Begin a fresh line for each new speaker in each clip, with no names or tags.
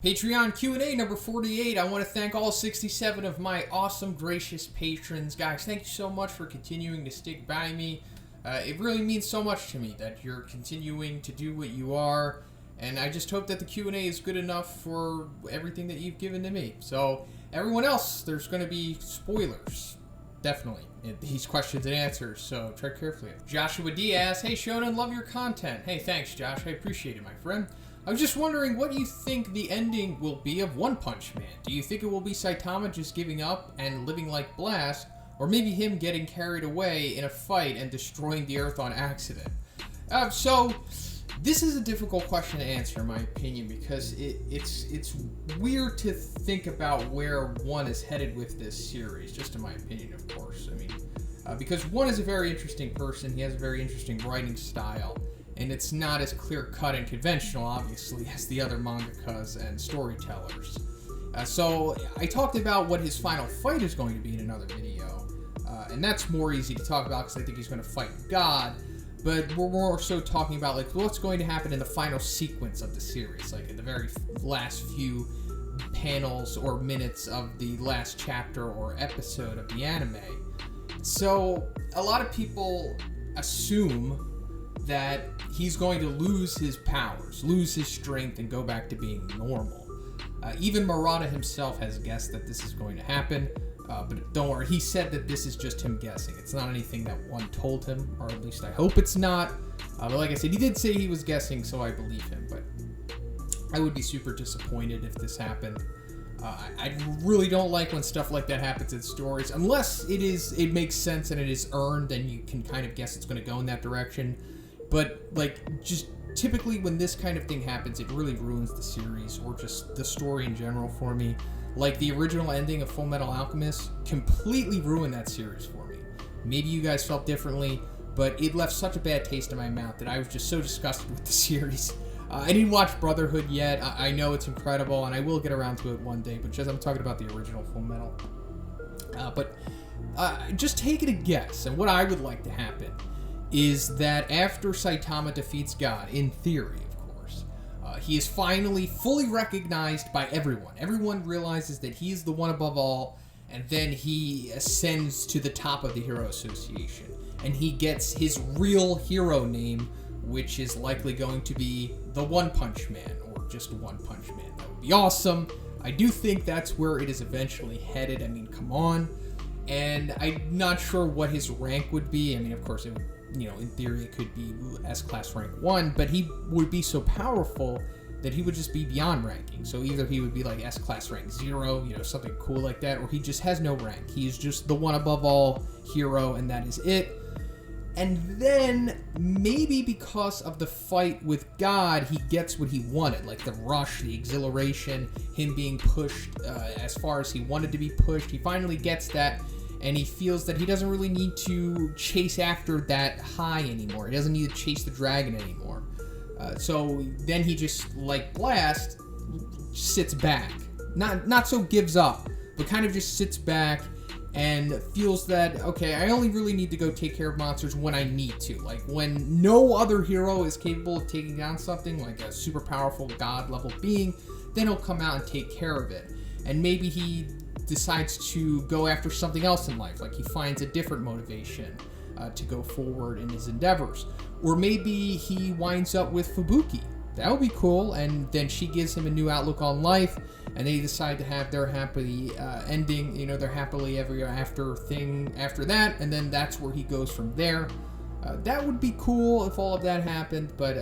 Patreon Q&A number 48. I want to thank all 67 of my awesome, gracious patrons. Guys, thank you so much for continuing to stick by me. It really means so much to me that you're continuing to do what you are, and I just hope that the Q&A is good enough for everything that you've given to me. So, everyone else, there's going to be spoilers. Definitely. In these questions and answers, so tread carefully. Joshua Diaz, hey Shonen, love your content. Hey, thanks Josh, I appreciate it, my friend. I was just wondering what you think the ending will be of One Punch Man. Do you think it will be Saitama just giving up and living like Blast, or maybe him getting carried away in a fight and destroying the Earth on accident? So, this is a difficult question to answer, in my opinion, because it's weird to think about where One is headed with this series, just in my opinion, of course. I mean, because One is a very interesting person, he has a very interesting writing style, and it's not as clear-cut and conventional, obviously, as the other mangakas and storytellers. So, I talked about what his final fight is going to be in another video, and that's more easy to talk about because I think he's going to fight God, but we're more so talking about, like, what's going to happen in the final sequence of the series, like, in the very last few panels or minutes of the last chapter or episode of the anime. So, a lot of people assume that he's going to lose his powers, lose his strength, and go back to being normal. Even Murata himself has guessed that this is going to happen, but don't worry, he said that this is just him guessing. It's not anything that One told him, or at least I hope it's not. But like I said, he did say he was guessing, so I believe him, but I would be super disappointed if this happened. I really don't like when stuff like that happens in stories, unless it makes sense and it is earned, then you can kind of guess it's going to go in that direction. But, like, just typically when this kind of thing happens, it really ruins the series, or just the story in general for me. Like, the original ending of Full Metal Alchemist completely ruined that series for me. Maybe you guys felt differently, but it left such a bad taste in my mouth that I was just so disgusted with the series. I didn't watch Brotherhood yet. I know it's incredible, and I will get around to it one day, but just I'm talking about the original Full Metal. Just taking a guess, and what I would like to happen is that after Saitama defeats God, in theory, of course, he is finally fully recognized by everyone. Everyone realizes that he is the one above all, and then he ascends to the top of the Hero Association, and he gets his real hero name, which is likely going to be the One Punch Man, or just One Punch Man. That would be awesome. I do think that's where it is eventually headed. I mean, come on. And I'm not sure what his rank would be. I mean, of course, it would, in theory, it could be S-Class rank 1, but he would be so powerful that he would just be beyond ranking. So either he would be like S-Class rank 0, something cool like that, or he just has no rank. He is just the one above all hero, and that is it. And then, maybe because of the fight with God, he gets what he wanted, like the rush, the exhilaration, him being pushed as far as he wanted to be pushed. He finally gets that, and he feels that he doesn't really need to chase after that high anymore. He doesn't need to chase the dragon anymore. So then he just, like Blast, sits back. Not so gives up, but kind of just sits back and feels that, okay, I only really need to go take care of monsters when I need to. Like, when no other hero is capable of taking down something, like a super powerful god-level being, then he'll come out and take care of it. And maybe he decides to go after something else in life, like he finds a different motivation to go forward in his endeavors. Or maybe he winds up with Fubuki. That would be cool, and then she gives him a new outlook on life, and they decide to have their happy ending, their happily ever after thing after that, and then that's where he goes from there. That would be cool if all of that happened, but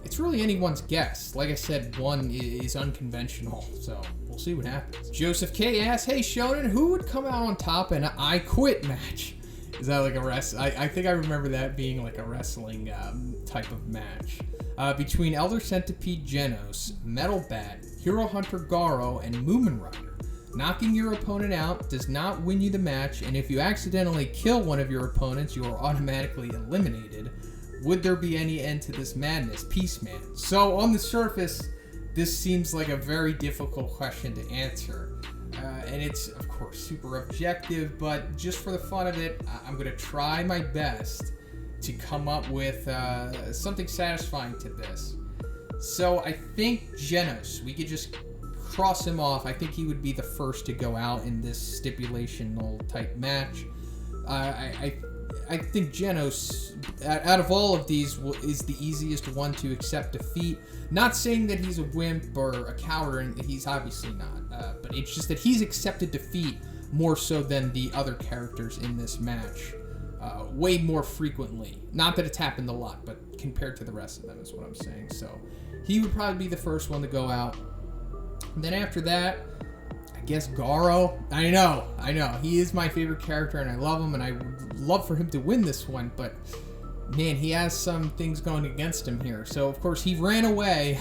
it's really anyone's guess. Like I said, One is unconventional, so we'll see what happens. Joseph K. asks, hey Shonen, who would come out on top in an I Quit match? Is that like a I think I remember that being like a wrestling type of match. Between Elder Centipede Genos, Metal Bat, Hero Hunter Garo, and Moomin Rider. Knocking your opponent out does not win you the match, and if you accidentally kill one of your opponents, you are automatically eliminated. Would there be any end to this madness? Peace, man. So, on the surface, this seems like a very difficult question to answer. And it's, of course, super objective, but just for the fun of it, I'm going to try my best to come up with something satisfying to this. So I think Genos, we could just cross him off. I think he would be the first to go out in this stipulational type match. I think Genos, out of all of these, is the easiest one to accept defeat. Not saying that he's a wimp or a coward, and he's obviously not. But it's just that he's accepted defeat more so than the other characters in this match. Way more frequently. Not that it's happened a lot, but compared to the rest of them is what I'm saying. So he would probably be the first one to go out. And then after that, I guess Garo. I know. He is my favorite character, and I love him, and I would love for him to win this one, but man, he has some things going against him here. So, of course, he ran away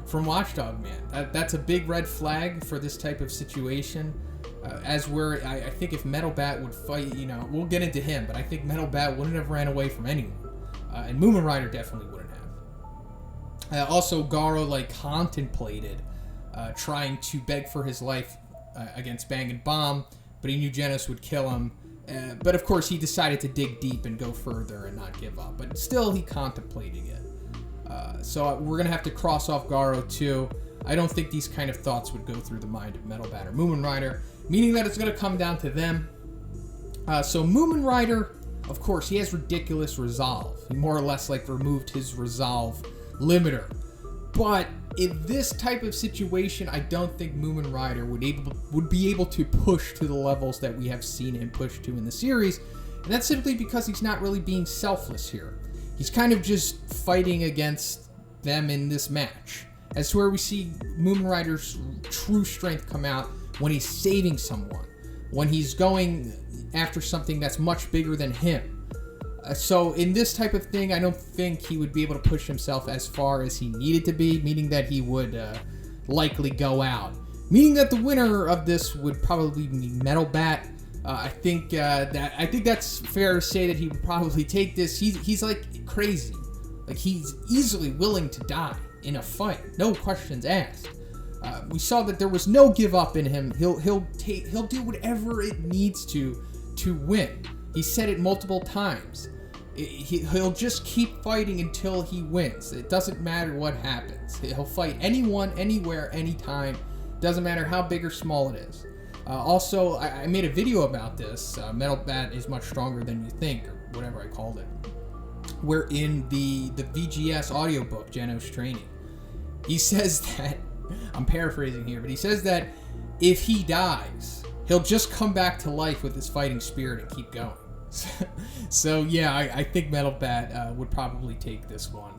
from Watchdog Man. That's a big red flag for this type of situation. I think if Metal Bat would fight, we'll get into him, but I think Metal Bat wouldn't have ran away from anyone. And Moomin Rider definitely wouldn't have. Also, Garo, contemplated trying to beg for his life against Bang and Bomb, but he knew Genos would kill him. But of course, he decided to dig deep and go further and not give up. But still, he contemplated it. So we're going to have to cross off Garo too. I don't think these kind of thoughts would go through the mind of Metal Bat or Moomin Rider, meaning that it's going to come down to them. So Moomin Rider, of course, he has ridiculous resolve. He more or less removed his resolve limiter. But in this type of situation, I don't think Moomin Rider would be able to push to the levels that we have seen him push to in the series. And that's simply because he's not really being selfless here. He's kind of just fighting against them in this match. That's where we see Moomin Rider's true strength come out, when he's saving someone, when he's going after something that's much bigger than him. So in this type of thing, I don't think he would be able to push himself as far as he needed to be, meaning that he would likely go out. Meaning that the winner of this would probably be Metal Bat. I think that's fair to say that he would probably take this. He's crazy. He's easily willing to die in a fight, no questions asked. We saw that there was no give up in him. He'll do whatever it needs to win. He said it multiple times. He'll just keep fighting until he wins. It doesn't matter what happens. He'll fight anyone, anywhere, anytime. Doesn't matter how big or small it is. Also, I made a video about this. Metal Bat is much stronger than you think, or whatever I called it. Where in the VGS audiobook, Genos Training, he says that, I'm paraphrasing here, but he says that if he dies, he'll just come back to life with his fighting spirit and keep going. So yeah, I think Metal Bat would probably take this one.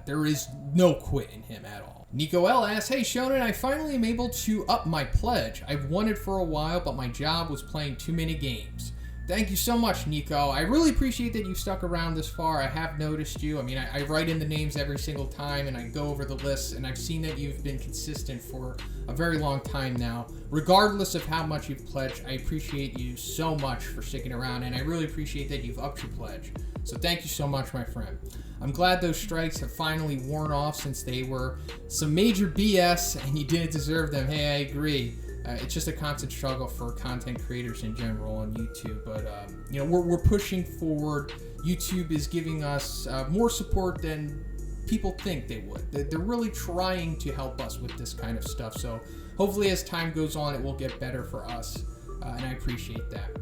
There is no quit in him at all. Nico L asks, "Hey Shonen, I finally am able to up my pledge. I've wanted for a while, but my job was playing too many games." Thank you so much, Nico. I really appreciate that you stuck around this far. I have noticed you. I mean, I write in the names every single time, and I go over the lists, and I've seen that you've been consistent for a very long time now. Regardless of how much you've pledged, I appreciate you so much for sticking around, and I really appreciate that you've upped your pledge. So thank you so much, my friend. I'm glad those strikes have finally worn off, since they were some major BS, and you didn't deserve them. Hey, I agree. It's just a constant struggle for content creators in general on YouTube, but we're pushing forward. YouTube is giving us more support than people think they would. They're really trying to help us with this kind of stuff, so hopefully as time goes on it will get better for us, and I appreciate that.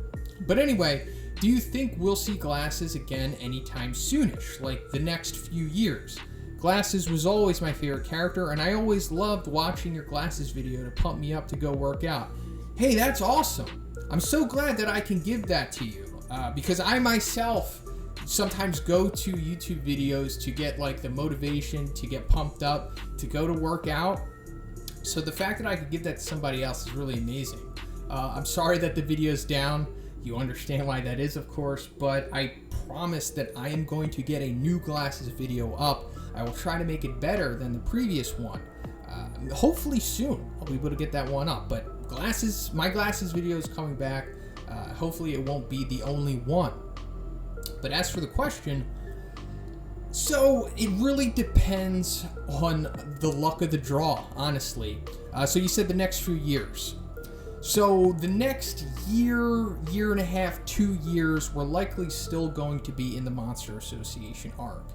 But anyway, do you think we'll see Glasses again anytime soonish, like the next few years? Glasses was always my favorite character, and I always loved watching your Glasses video to pump me up to go work out. Hey, that's awesome. I'm so glad that I can give that to you, because I myself sometimes go to YouTube videos to get the motivation, to get pumped up, to go to work out. So the fact that I could give that to somebody else is really amazing. I'm sorry that the video's down. You understand why that is, of course, but I promise that I am going to get a new Glasses video up. I will try to make it better than the previous one. Hopefully soon I'll be able to get that one up. But my Glasses video is coming back. Hopefully it won't be the only one. But as for the question, so it really depends on the luck of the draw, honestly. So you said the next few years. So the next year and a half, 2 years, we're likely still going to be in the Monster Association arc.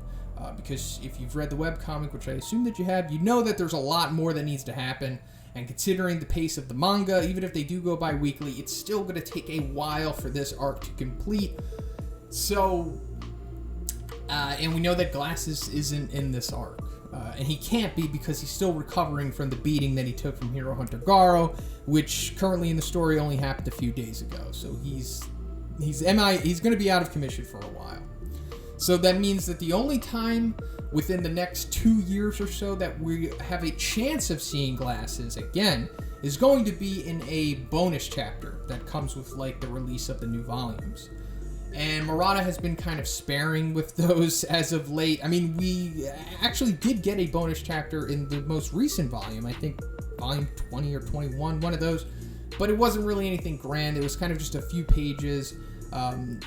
because if you've read the webcomic, which I assume that you have, you know that there's a lot more that needs to happen. And considering the pace of the manga, even if they do go bi-weekly, it's still going to take a while for this arc to complete. So, and we know that Glasses isn't in this arc. And he can't be because he's still recovering from the beating that he took from Hero Hunter Garo, which currently in the story only happened a few days ago. So he's going to be out of commission for a while. So that means that the only time within the next 2 years or so that we have a chance of seeing Glasses again is going to be in a bonus chapter that comes with like the release of the new volumes. And Murata has been kind of sparing with those as of late. I mean, we actually did get a bonus chapter in the most recent volume. I think volume 20 or 21, one of those. But it wasn't really anything grand. It was kind of just a few pages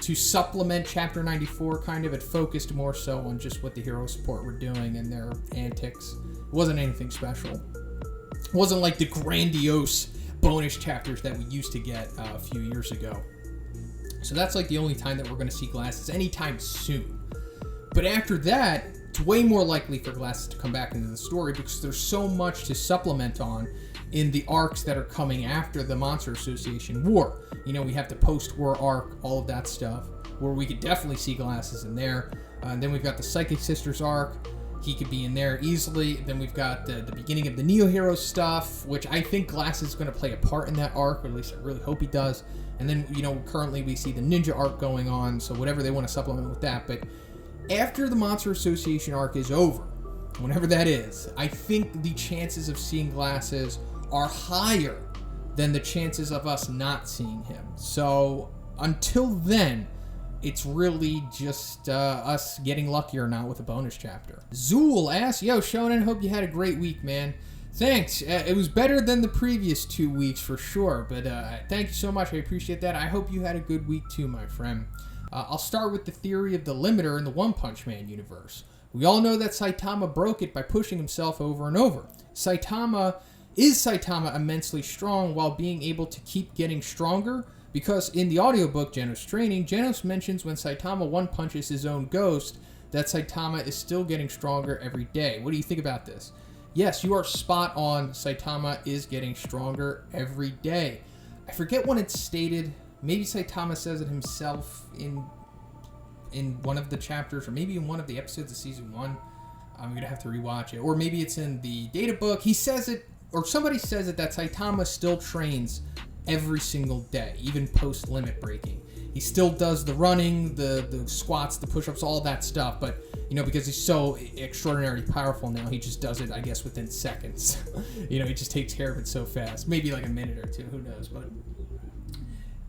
to supplement Chapter 94, kind of. It focused more so on just what the hero support were doing and their antics. It wasn't anything special. It wasn't like the grandiose bonus chapters that we used to get a few years ago. So that's like the only time that we're going to see Glasses anytime soon. But after that, it's way more likely for Glasses to come back into the story because there's so much to supplement on in the arcs that are coming after the Monster Association War. You know, we have the post-war arc, all of that stuff, where we could definitely see Glasses in there. And then we've got the Psychic Sisters arc. He could be in there easily. Then we've got the beginning of the Neo Heroes stuff, which I think Glasses is going to play a part in that arc, or at least I really hope he does. And then, you know, currently we see the Ninja arc going on, so whatever they want to supplement with that. But after the Monster Association arc is over, whenever that is, I think the chances of seeing Glasses are higher than the chances of us not seeing him. So until then, it's really just us getting lucky or not with a bonus chapter. Zuel asks, yo, Shonen, hope you had a great week, man. Thanks. It was better than the previous 2 weeks for sure, but thank you so much. I appreciate that. I hope you had a good week too, my friend. I'll start with the theory of the limiter in the One Punch Man universe. We all know that Saitama broke it by pushing himself over and over. Saitama immensely strong while being able to keep getting stronger? Because in the audiobook Genos Training, Genos mentions when Saitama one-punches his own ghost that Saitama is still getting stronger every day. What do you think about this? Yes, you are spot on. Saitama is getting stronger every day. I forget when it's stated. Maybe Saitama says it himself in one of the chapters, or maybe in one of the episodes of Season 1. I'm going to have to rewatch it. Or maybe it's in the data book. He says it, or somebody says it, that Saitama still trains every single day, even post-limit breaking. He still does the running, the squats, the push-ups, all that stuff, but, you know, because he's so extraordinarily powerful now, he just does it, I guess, within seconds. You know, he just takes care of it so fast. Maybe like a minute or two, who knows, but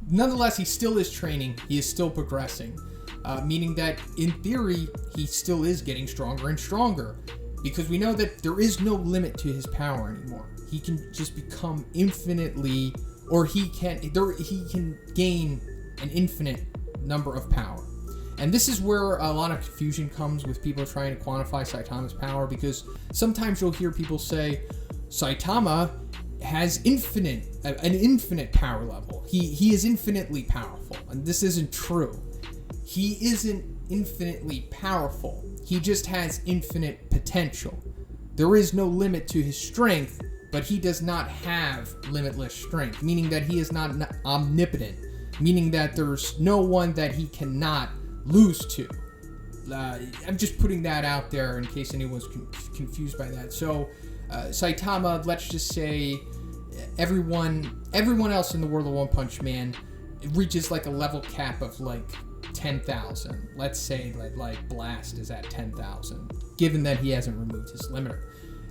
nonetheless, he still is training, he is still progressing, meaning that, in theory, he still is getting stronger and stronger, because we know that there is no limit to his power anymore. He can just become infinitely, or he can gain an infinite number of power. And this is where a lot of confusion comes with people trying to quantify Saitama's power, because sometimes you'll hear people say Saitama has an infinite power level. He is infinitely powerful, and this isn't true. He isn't infinitely powerful. He just has infinite potential. There is no limit to his strength, but he does not have limitless strength, meaning that he is not omnipotent, meaning that there's no one that he cannot lose to. I'm just putting that out there in case anyone's confused by that. So Saitama, let's just say everyone else in the world of One Punch Man reaches like a level cap of like 10,000. Let's say like Blast is at 10,000, given that he hasn't removed his limiter.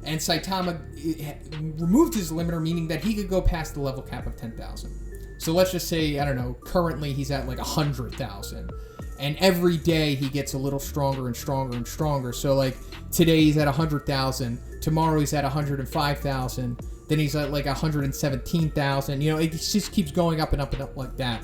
And Saitama removed his limiter, meaning that he could go past the level cap of 10,000. So let's just say, I don't know, currently he's at like 100,000. And every day he gets a little stronger and stronger and stronger. So like today he's at 100,000, tomorrow he's at 105,000, then he's at like 117,000. You know, it just keeps going up and up and up like that.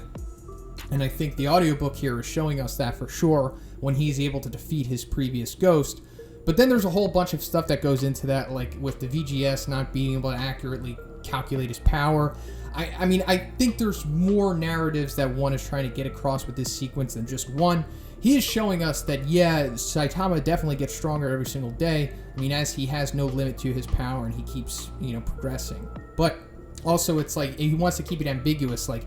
And I think the audiobook here is showing us that for sure when he's able to defeat his previous ghost. But then there's a whole bunch of stuff that goes into that, like with the VGS not being able to accurately calculate his power. I mean, I think there's more narratives that one is trying to get across with this sequence than just one. he is showing us that, yeah, Saitama definitely gets stronger every single day. I mean, as he has no limit to his power and he keeps, progressing. But also, it's like, he wants to keep it ambiguous. Like,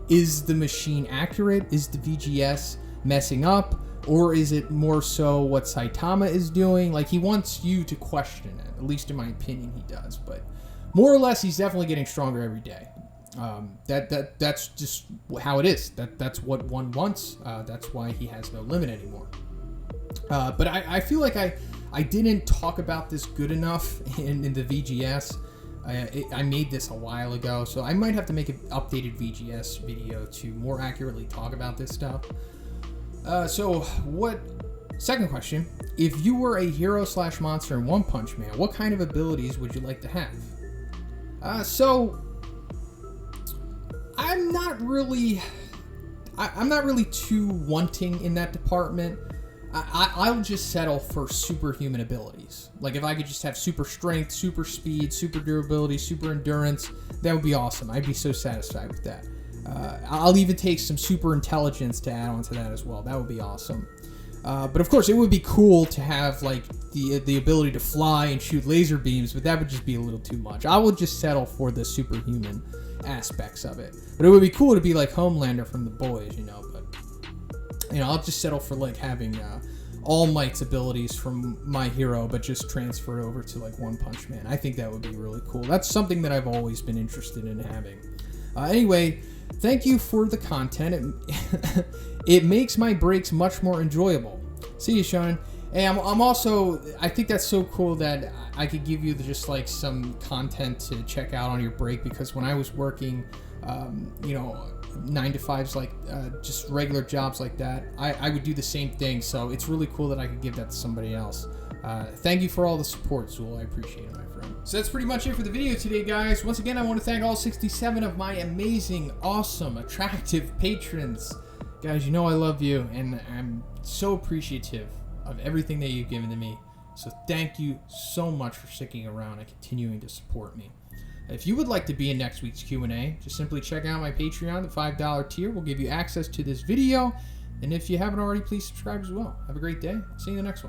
is the machine accurate? Is the VGS messing up? Or is it more so what Saitama is doing? Like, he wants you to question it. At least in my opinion, he does. But more or less, he's definitely getting stronger every day. That's just how it is. That's what one wants. That's why he has no limit anymore. But I feel like I didn't talk about this good enough in the VGS. I made this a while ago, so I might have to make an updated VGS video to more accurately talk about this stuff. Second question, if you were a hero / monster in One Punch Man, what kind of abilities would you like to have? I'm not really too wanting in that department. I'll just settle for superhuman abilities. Like, if I could just have super strength, super speed, super durability, super endurance, that would be awesome. I'd be so satisfied with that. I'll even take some super intelligence to add on to that as well. That would be awesome. But of course, it would be cool to have, like, the ability to fly and shoot laser beams, but that would just be a little too much. I would just settle for the superhuman aspects of it. But it would be cool to be like Homelander from The Boys, but I'll just settle for like having All Might's abilities from my hero, but just transfer it over to like One Punch Man. I think that would be really cool. That's something that I've always been interested in having. Anyway, thank you for the content. It makes my breaks much more enjoyable. See you, Sean. Hey, I think that's so cool that I could give you just like some content to check out on your break, because when I was working, 9 to 5s, like just regular jobs like that, I would do the same thing. So it's really cool that I could give that to somebody else. Thank you for all the support, Zuel. I appreciate it, my friend. So that's pretty much it for the video today, guys. Once again, I want to thank all 67 of my amazing, awesome, attractive patrons. Guys, I love you, and I'm so appreciative of everything that you've given to me. So thank you so much for sticking around and continuing to support me. If you would like to be in next week's Q&A, just simply check out my Patreon. The $5 tier will give you access to this video. And if you haven't already, please subscribe as well. Have a great day. See you in the next one.